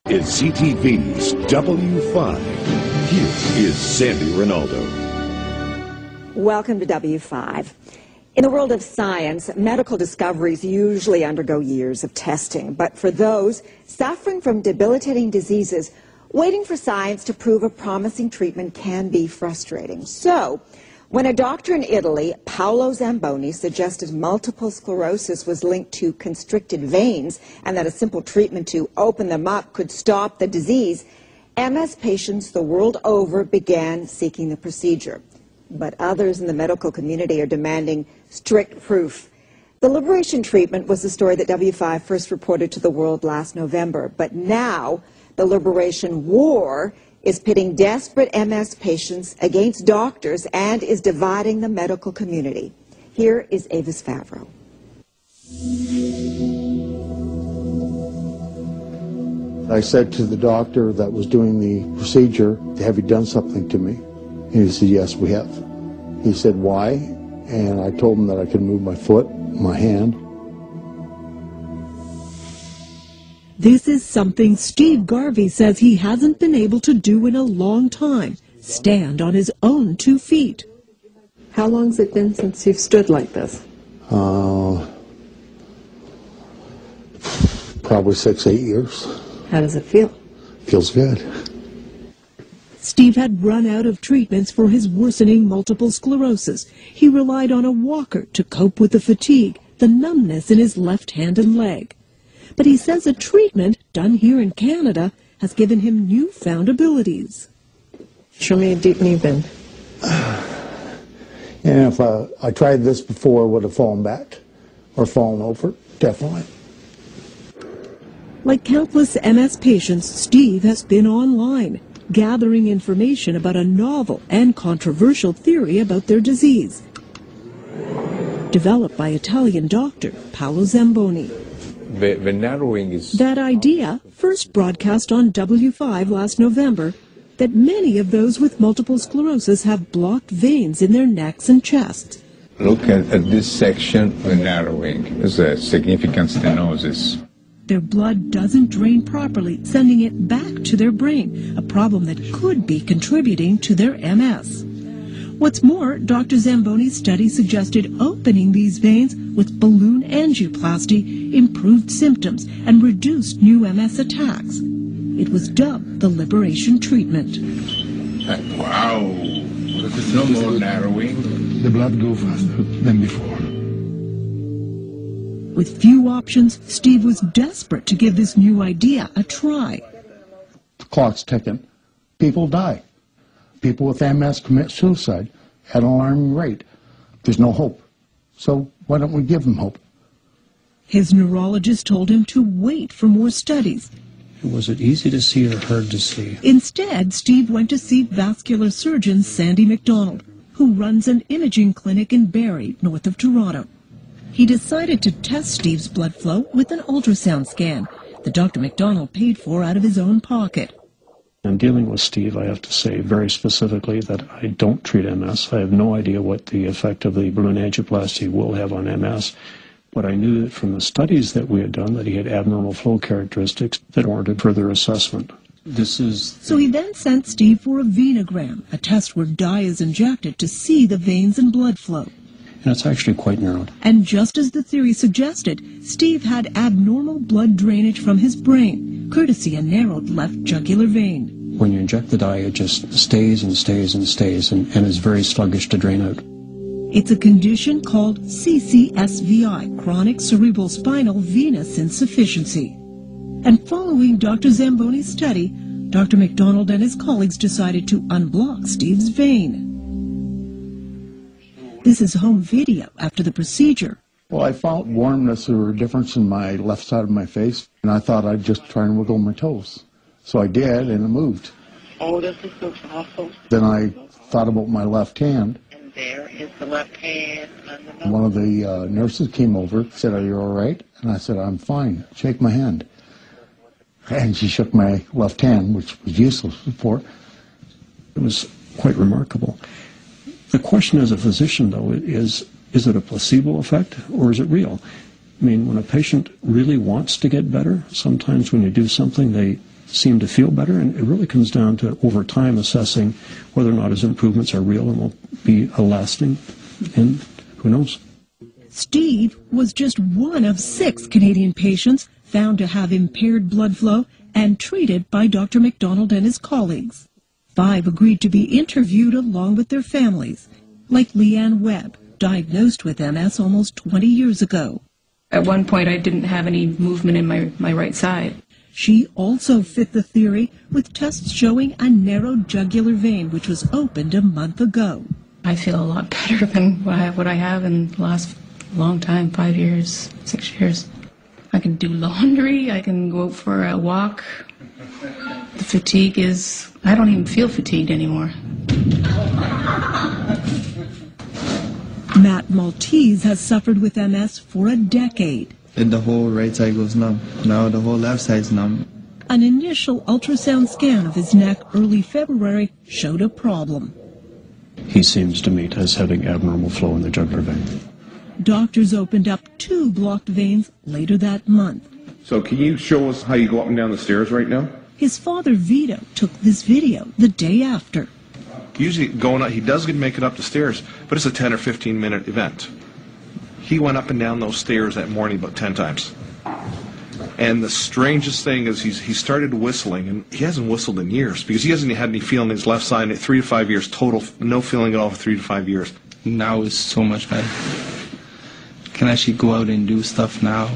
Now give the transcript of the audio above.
is CTV's W5. Here is Sandy Ronaldo. Welcome to W5. In the world of science, medical discoveries usually undergo years of testing. But for those suffering from debilitating diseases, waiting for science to prove a promising treatment can be frustrating. So, when a doctor in Italy, Paolo Zamboni, suggested multiple sclerosis was linked to constricted veins and that a simple treatment to open them up could stop the disease, MS patients the world over began seeking the procedure. But others in the medical community are demanding strict proof. The Liberation treatment was the story that W5 first reported to the world last November. But now, the Liberation War is pitting desperate MS patients against doctors and is dividing the medical community. Here is Avis Favreau. I said to the doctor that was doing the procedure, "Have you done something to me?" And he said, "Yes, we have." He said, "Why?" And I told him that I could move my foot, my hand. This is something Steve Garvey says he hasn't been able to do in a long time, stand on his own 2 feet. How long's it been since you've stood like this? Probably 6, 8 years. How does it feel? Feels good. Steve had run out of treatments for his worsening multiple sclerosis. He relied on a walker to cope with the fatigue, the numbness in his left hand and leg. But he says a treatment done here in Canada has given him newfound abilities. Show me a deep knee bend. And if I tried this before, I would have fallen back or fallen over, definitely. Like countless MS patients, Steve has been online, gathering information about a novel and controversial theory about their disease, developed by Italian doctor Paolo Zamboni. The narrowing is... That idea, first broadcast on W5 last November, that many of those with multiple sclerosis have blocked veins in their necks and chests. Look at this section, the narrowing is a significant stenosis. Their blood doesn't drain properly, sending it back to their brain, a problem that could be contributing to their MS. What's more, Dr. Zamboni's study suggested opening these veins with balloon angioplasty improved symptoms and reduced new MS attacks. It was dubbed the Liberation treatment. Wow! There's no more narrowing. The blood goes faster than before. With few options, Steve was desperate to give this new idea a try. The clock's ticking. People die. People with MS commit suicide at an alarming rate. There's no hope. So why don't we give them hope? His neurologist told him to wait for more studies. Was it easy to see or hard to see? Instead, Steve went to see vascular surgeon Sandy McDonald, who runs an imaging clinic in Barrie, north of Toronto. He decided to test Steve's blood flow with an ultrasound scan that Dr. McDonald paid for out of his own pocket. In dealing with Steve, I have to say very specifically that I don't treat MS. I have no idea what the effect of the balloon angioplasty will have on MS. But I knew that from the studies that we had done that he had abnormal flow characteristics that warranted further assessment. So he then sent Steve for a venogram, a test where dye is injected to see the veins and blood flow. And it's actually quite narrowed. And just as the theory suggested, Steve had abnormal blood drainage from his brain, courtesy a narrowed left jugular vein. When you inject the dye, it just stays and stays and stays and is very sluggish to drain out. It's a condition called CCSVI, chronic cerebral spinal venous insufficiency. And following Dr. Zamboni's study, Dr. McDonald and his colleagues decided to unblock Steve's vein. This is home video after the procedure. Well, I felt warmness or a difference in my left side of my face, and I thought I'd just try and wiggle my toes. So I did, and it moved. Oh, this is so awful. Then I thought about my left hand. And there is the left hand. One of the nurses came over, said, "Are you all right?" And I said, "I'm fine. Shake my hand." And she shook my left hand, which was useless before. It was quite remarkable. The question as a physician, though, is it a placebo effect or is it real? I mean, when a patient really wants to get better, sometimes when you do something, they seem to feel better, and it really comes down to, over time, assessing whether or not his improvements are real and will be lasting, and who knows. Steve was just one of 6 Canadian patients found to have impaired blood flow and treated by Dr. MacDonald and his colleagues. 5 agreed to be interviewed along with their families, like Leanne Webb, diagnosed with MS almost 20 years ago. At one point, I didn't have any movement in my right side. She also fit the theory with tests showing a narrow jugular vein, which was opened a month ago. I feel a lot better than what I have in the last long time, 5 years, 6 years. I can do laundry, I can go for a walk. The fatigue is, I don't even feel fatigued anymore. Matt Maltese has suffered with MS for a decade. The whole right side goes numb. Now the whole left side's numb. An initial ultrasound scan of his neck early February showed a problem. He seems to me as having abnormal flow in the jugular vein. Doctors opened up 2 blocked veins later that month. So can you show us how you go up and down the stairs right now? His father, Vito, took this video the day after. Usually going up, he does make it up the stairs, but it's a 10 or 15 minute event. He went up and down those stairs that morning about 10 times. And the strangest thing is he started whistling, and he hasn't whistled in years because he hasn't had any feeling in his left side in 3 to 5 years total, no feeling at all for 3 to 5 years. Now it's so much better. Can actually go out and do stuff now.